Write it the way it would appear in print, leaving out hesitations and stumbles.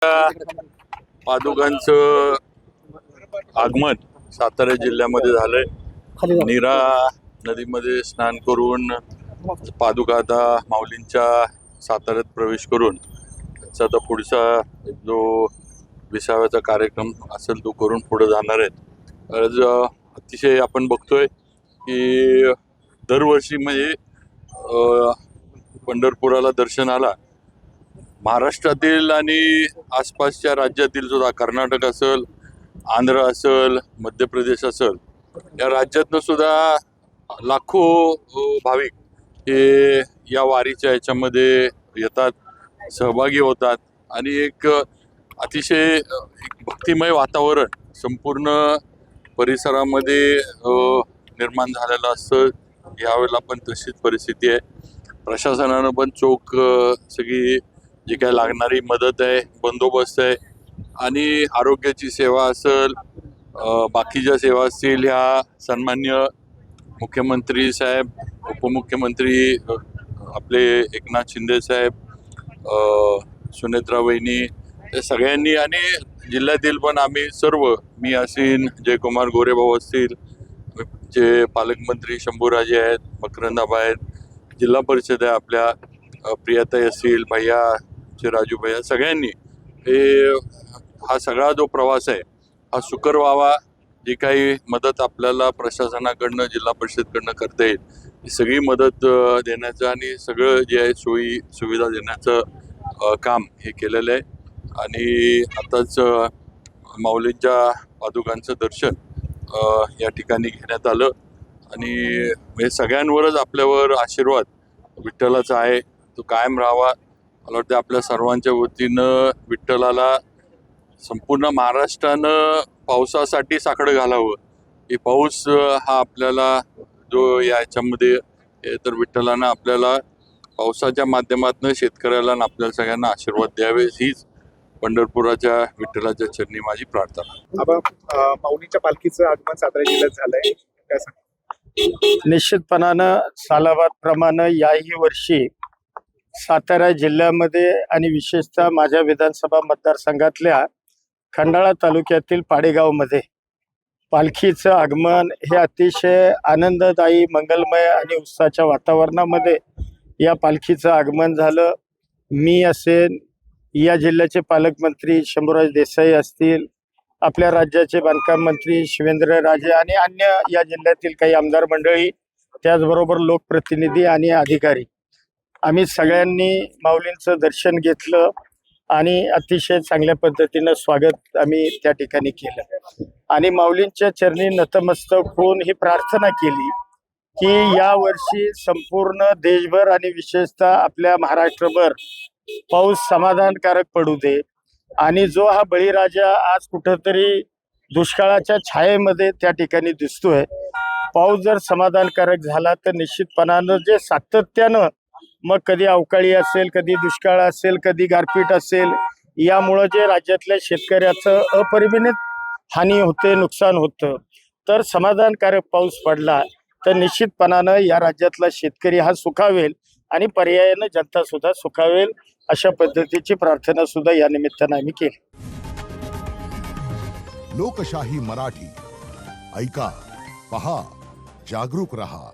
पादुकांचं आगमन सातारा जिल्ह्यामध्ये झालंय। नीरा नदीमध्ये स्नान करून पादुका आता माऊलींच्या साताऱ्यात प्रवेश करून त्याचा आता पुढचा जो विसाव्याचा कार्यक्रम असेल तो करून पुढे जाणार आहेत। आज अतिशय आपण बघतोय की दरवर्षी म्हणजे पंढरपुराला दर्शनाला महाराष्ट्रातील आणि आसपासच्या राज्यातील सुद्धा कर्नाटक असेल, आंध्र असेल, मध्य प्रदेश असेल, या राज्यातनं सुद्धा लाखो भाविक हे या वारीच्या याच्यामध्ये येतात, सहभागी होतात आणि एक अतिशय भक्तिमय वातावरण संपूर्ण परिसरामध्ये निर्माण झालेलं असतं। यावेळेला पण तशीच परिस्थिती आहे। प्रशासनानं पण चोख सगळी जी काय लागणारी मदत आहे, बंदोबस्त आहे आणि आरोग्याची सेवा असेल, बाकीच्या सेवा असतील, ह्या सन्मान्य मुख्यमंत्री साहेब, उपमुख्यमंत्री आपले एकनाथ शिंदे साहेब, सुनेत्रा वहिनी, या सगळ्यांनी आणि जिल्ह्यातील पण आम्ही सर्व, मी असीन, जयकुमार गोरेभाऊ असतील, जे पालकमंत्री शंभूराजे आहेत, मकरंदाबा आहेत, जिल्हा परिषद आहे आपल्या प्रियाताई असतील, भैयाचे राजू भैया, सगळ्यांनी हे हा सगळा जो प्रवास आहे हा सुकर व्हावा। जी काही मदत आपल्याला प्रशासनाकडनं, जिल्हा परिषदकडनं करता येईल ही सगळी मदत देण्याचं आणि सगळं जे आहे सोयी सुविधा देण्याचं काम हे केलेलं आहे। आणि आताच माऊलींच्या पादुकांचं दर्शन या ठिकाणी घेण्यात आलं आणि हे सगळ्यांवरच आपल्यावर आशीर्वाद विठ्ठलाचा आहे, तो कायम राहावा। मला वाटतं आपल्या सर्वांच्या वतीनं विठ्ठलाला संपूर्ण महाराष्ट्रानं पावसासाठी साकडं घालावं। हे पाऊस हा आपल्याला जो याच्यामध्ये तर विठ्ठलानं आपल्याला पावसाच्या माध्यमातून शेतकऱ्याला आणि आपल्याला सगळ्यांना आशीर्वाद द्यावे, हीच पंढरपुराच्या विठ्ठलाच्या चरणी माझी प्रार्थना। माऊलीच्या पालखीचं आगमन सातारा जिल्ह्यात झालंय, काय सांग? निश्चितपणानं सालाबादप्रमाणे याही वर्षी सातारा जिल्ह्यामध्ये आणि विशेषतः माझ्या विधानसभा मतदारसंघातल्या खंडाळा तालुक्यातील पाडेगावमध्ये पालखीचं आगमन हे अतिशय आनंददायी, मंगलमय आणि उत्साहाच्या वातावरणामध्ये या पालखीचं आगमन झालं। मी असेन, या जिल्ह्याचे पालकमंत्री शंभूराज देसाई असतील, आपल्या राज्याचे बांधकाम मंत्री शिवेंद्रराजे आणि अन्य या जिल्ह्यातील काही आमदार मंडळी, त्याचबरोबर लोकप्रतिनिधी आणि अधिकारी, आम्ही सगळ्यांनी माऊलींचं दर्शन घेतलं आणि अतिशय चांगल्या पद्धतीनं स्वागत आम्ही त्या ठिकाणी केलं आणि माऊलींच्या चरणी नतमस्तक होऊन ही प्रार्थना केली की यावर्षी संपूर्ण देशभर आणि विशेषतः आपल्या महाराष्ट्रभर पाऊस समाधानकारक पडू दे आणि जो हा बळीराजा आज कुठंतरी दुष्काळाच्या छायेमध्ये त्या ठिकाणी दिसतोय, पाऊस जर समाधानकारक झाला तर निश्चितपणानं जे सातत्यानं मग कधी अवकाळी असेल, कधी दुष्काळ असेल, कधी गारपीट असेल, यामुळं जे राज्यातल्या शेतकऱ्याचं अपरिमित हानी होते, नुकसान होतं, तर समाधानकारक पाऊस पडला तर निश्चितपणानं या राज्यातला शेतकरी हा सुखावेल आणि पर्यायानं जनता सुद्धा सुखावेल, अशा पद्धतीची प्रार्थना सुद्धा या निमित्तानं आम्ही केली। लोकशाही मराठी ऐका, पहा, जागरूक रहा।